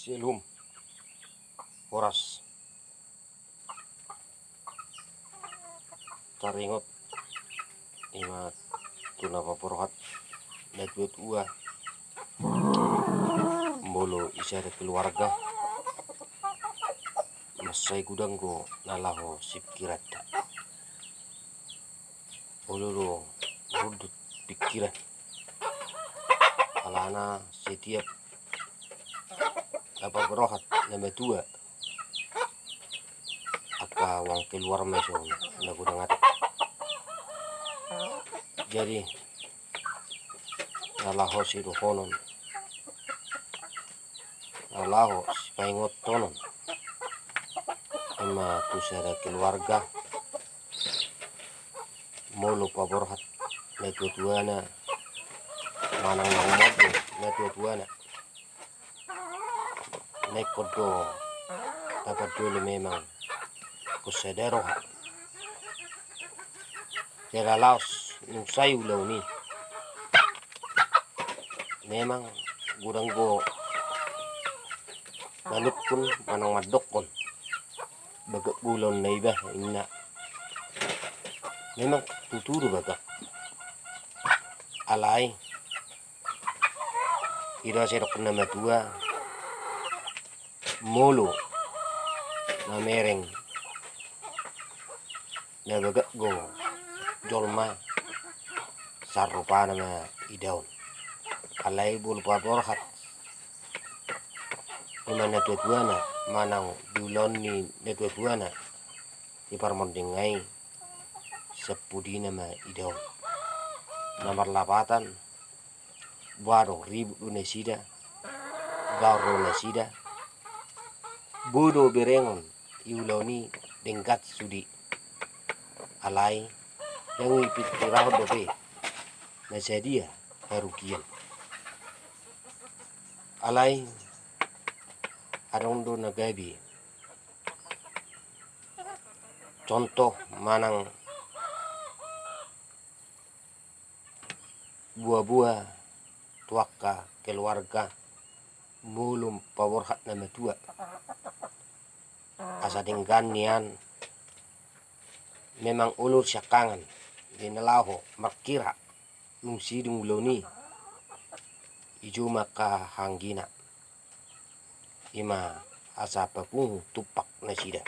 Silhum oras taringot ima tuna paporohat nadwet ua mbolo isada keluarga masai gudanggo nalaho sipkirata ololo rudut pikiran alana setiap apa berohat nama tua aka wang keluar meso na gudang atik jadi nalaho si rohonon nalaho si paingot tonon ima tusada keluarga molo paborhat na tutuana manang nangmodo na tutuana nekodo dapat dulu memang kusadero jala laos nung sayu law ni memang guranggo manuk pun manang madok kon bagak bulon na iba ina memang tuturo bagak alay ira serok na matua molo na mereng na bagak go jolma sarupa na idaon alay bul paborhat imana tutuana manang dulon ni netutuana iparmondingai sepudi nama idaon nomor lapatan baro ribu unesida garo nesida bodo berengon iuloni dengkat sudi alai yang ipit kurang dope nasadia harukian alai arondo nagabi contoh manang buah-buah tuaka keluarga mulum paborhat nama tua asa denggan nian memang ulur syakangan dinalaho makira nung sidung loni ijo maka hanggina ima asa papungu tupak na sida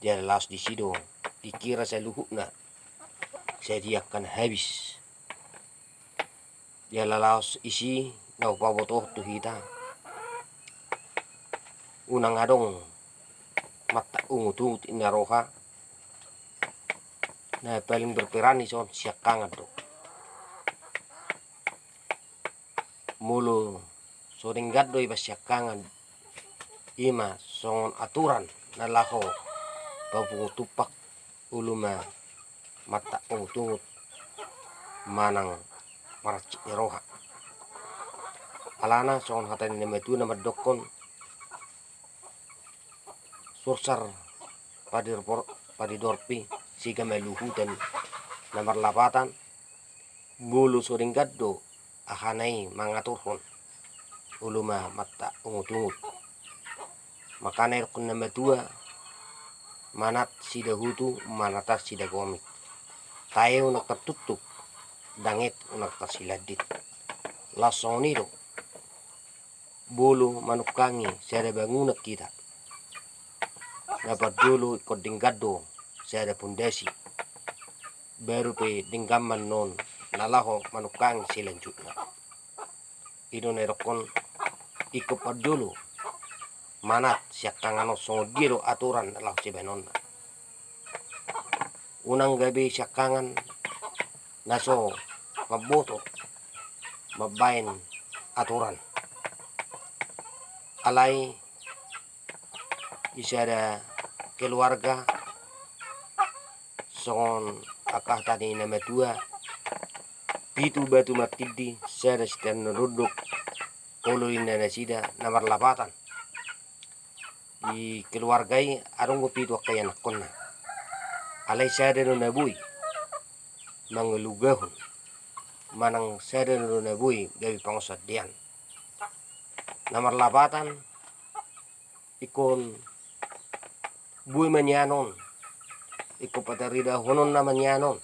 dia las di sido dikira saya luhukna saya diakan habis dia laos isi nau pabotoh tu hita unang adong mata ungu tungut inaroha nah paling berperan ison siakangan tuh mulu sodeng gaddo iba siakangan ima songon aturan nalaho papungu tupak uluma mata ungu tungut manang maracik roha alana songon hatan nemetu nama dokon sursar padidorpi siga meluhu dan nomor lapatan bulu sodeng gaddo ahanai mangaturhon uluma mata ungu tungut makana irkun nama tua manat sida hutu manatas sida gomit tae unak tertutup danget unak tersiladit lasong nido bulu manukangi saya bangunak kita dapat dulu ikut dinggaddo saya ada pondasi baru pe dinggaman non nalaho manukangi silanjutnya ino nerokon ikut dulu manat siakangano songo diro aturan lah sibenon unang gabi siakangan naso maboto mabain aturan alai isada keluarga songon akah tadi nama tua pitu batu matidi sada setan neruduk ulu inana sida nomor lapatan di keluargai arung pitu akayan konna alai sada no nabui mangelugahun manang sada no nabui gabi pangsadian nomor lapatan ikon bui manyanon iko patarida honon na manyanon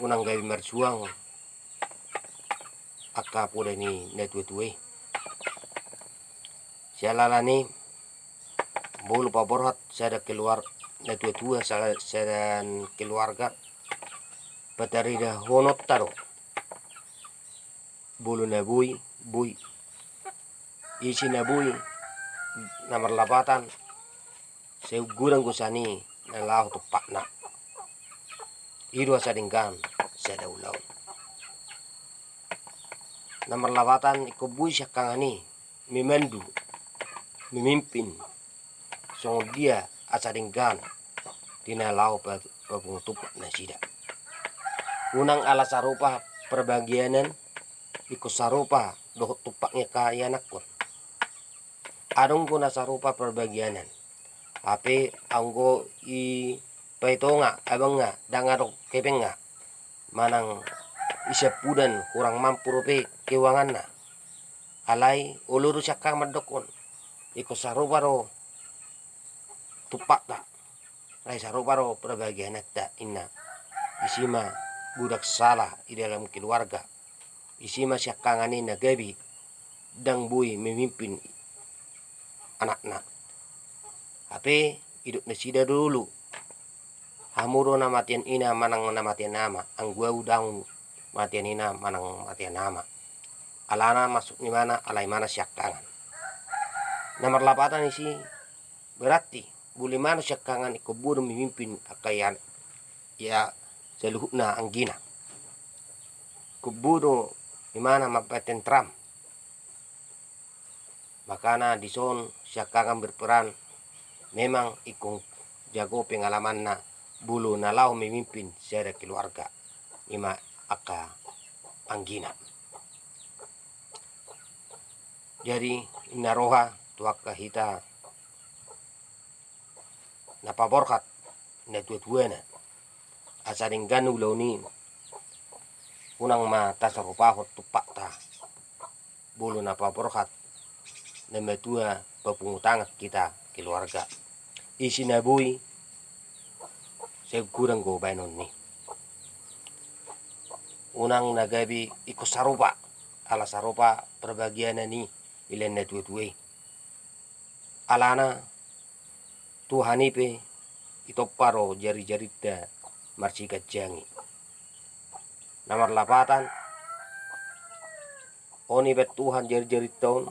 unang gabi marsuang akka pura ni netwetue sialalani bulu paborhat sada keluar netwetua sadan keluarga patarida honot taro bulu na bui isi na bui na marlapatan seugurang kusani na lahu tupak na irwa sadinggan sada ulau na marlapatan iko bui syakangani mimandu mimimpin song dia asadinggan tina lahu papung tupak na sida unang ala sarupa perbagianan iko sarupa dohot tupaknya kaya nakon adong ko na sarupa perbagianan ape anggo i paitonga abang nga dangarok kepeng nga manang isapudan kurang mampu rope kewangan na alai uluru syakang madokon iko sarupa ro tupak ta lai sarupa ro perbagianan ta inna isima budak salah di dalam keluarga isima syakangani na gabi dang bui memimpin anak-anak ape hidup na sida dulu hamuro na matian ina manang na matian nama ang gua udang matian ina manang matian nama alana masuk ni mana alai mana syakangan nomor lapatan isi berarti buli mana syakangan iko buru memimpin akayan ya seluhukna anggina kuburu di mana mapatentram makana dison syakangan berperan memang ikung jago pengalaman na bulu na lau memimpin secara keluarga ima aka anggina jadi inaroha tuaka hita napaborkat na tuatuana asaring ganu launi unang mata sarupahot tupak ta bulu napaborkat na matua papungutangan kita keluarga isi nabui saya kurang go bainon ni unang nagabi iko sarupa ala sarupa perbagian ni ilen na tuwe alana tuhanipe ito paro jari-jari da marsikat jangi nomor lapatan oni bet Tuhan jari-jari tahun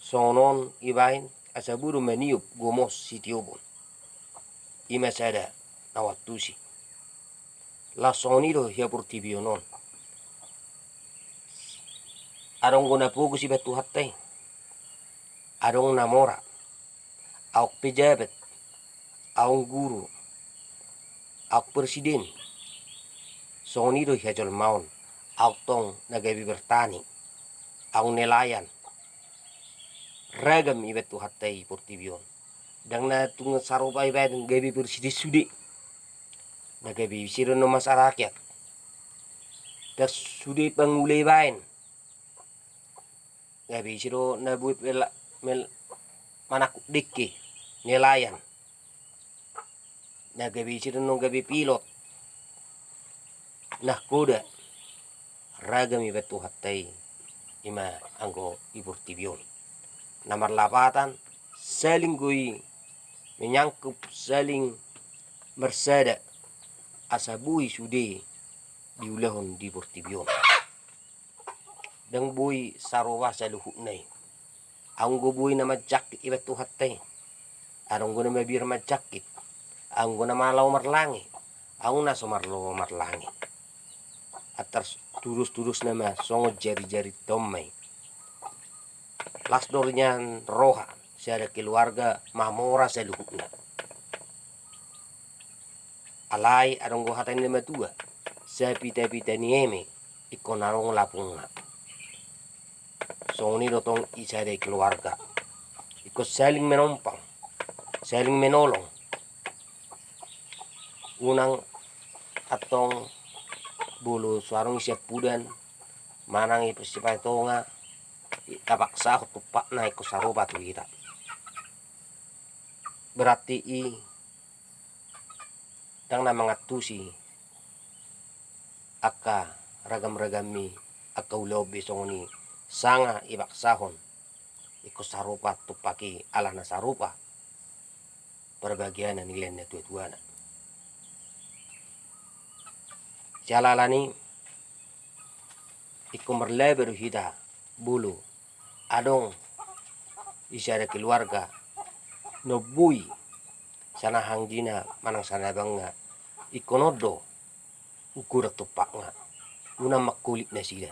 sonon ibain asaburu maniup gomos sitiobon ima sada nawatusi la sonido hia portibionon arong gona pugu si betu hatai arong namora auk pejabat aung guru auk presiden sonido hia jol maun auk tong nagabi bertani aung nelayan ragam ibet tu hatai portibion dang na tunga sarupa ibet gabi bersidi sudi na gabi siro no masyarakat das sudi pangulay bain gabi siro na buit mel manakuk dikki nelayan na gabi siro no gabi pilot nah kuda ragam ibet tu hatai ima anggo iportibion nomor lapatan saling gui menyangkup saling bersada asabui sude diulahon di portibion dang bui sarowa saluhuk nai anggo bui nama jakit ibet tu hatai arong guna mabir majakit anggo nama lau marlangi ang na somarlo marlangi atas turus nama songot jari-jari tomai lasdornya roha seada keluarga mamora seluhukna alai arong go hatan lima tua sapita-pita nieme ikon arong lapunga soni dotong isada keluarga ikut saling menompang saling menolong unang atong bulu suarong siap pudan manang ipasipatonga tapaksa tupak na iko sarupa tu kita. Berarti dang na mangatusi aka ragam-ragami aka ulobi songoni sanga ibaksahon iko sarupa tupaki ala na sarupa perbagian nilai na tuan-tuan. Jalalani iko merleber hita bulu adong isa ada keluarga no bui sana hanggina manang sana bangga ikonodo ukura tupak nga una makulit na sila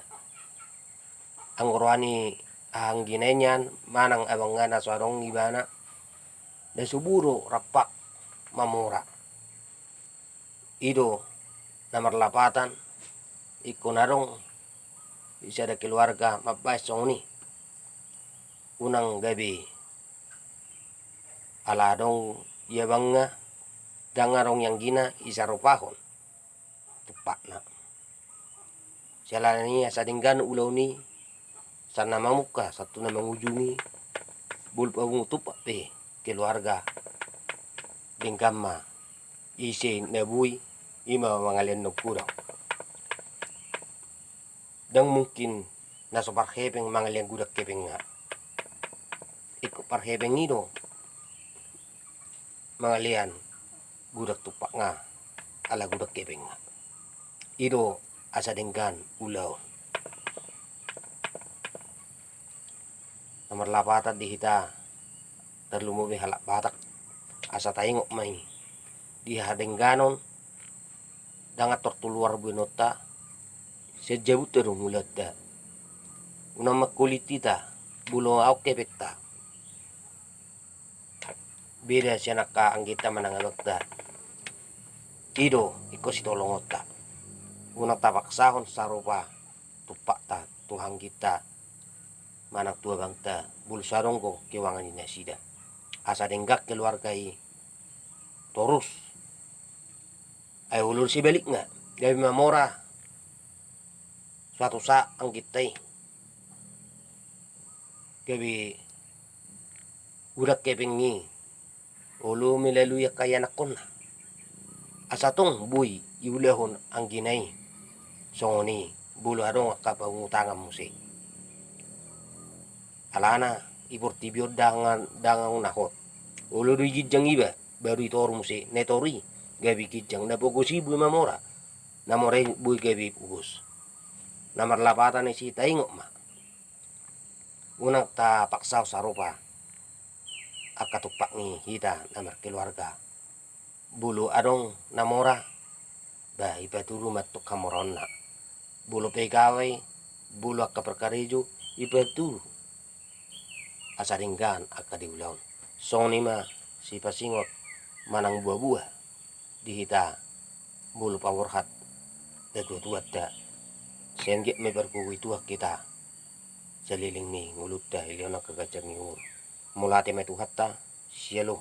ang roani hangginenyan manang abangga na sarong ibana na suburo rapak mamura ido na marlapatan ikonarong isa ada keluarga mabais songni unang gabi aladong ya bangga dangarong yang gina isarupahon tupak na sialani asadinggan ulau ni sana mamuka satu na mangujungi bulpawung tupak pe keluarga dengkama isi nebui ima mangalian no kurang dang mungkin naso parhepeng mangalian gudak kepeng nga iko parhepeng ido mangalian gudak tupak nga ala gudak kepeng nga ido asa denggan ulau nomor lapatan di hita terlumubi halak batak asa taingok mai di hadengganon dangat tortuluar buenota sejauh terumulat da una makulitita bulo au kepekta beda sianaka anggita manangalokta ido iko sitolongota una tapaksahon sarupa tupak ta tuhang kita manang tua bangta bulu saronggo kewangan inasida asa denggak keluarga torus ay ulur si balik nga gabi mamora suatu sa ang kita gabi udak kepengi ulu milaluya kaya nakon asatong bui iulahon ang ginay songoni bulu adong kapangutangan musi alana iportibyo dangan nahot ulu du gijang iba baru itor musi netori gabi gijang na pogosi bui mamora namore bui gabi pugos namar lapatan isi taingok ma unang ta paksaw sarupa akatupak ni hita namar keluarga bulu adong namora bah ipaturu matuk kamoronna bulu pegawai bulu akka perkarejo ipaturu asaringgan akka diulaun soni ma si pasingot manang buah-buah di hita bulu pawarhat da tuat da senggit me berkuwi tuak kita saliling ni ngulut da iliona kagajar ni mulate me tuhatta sialo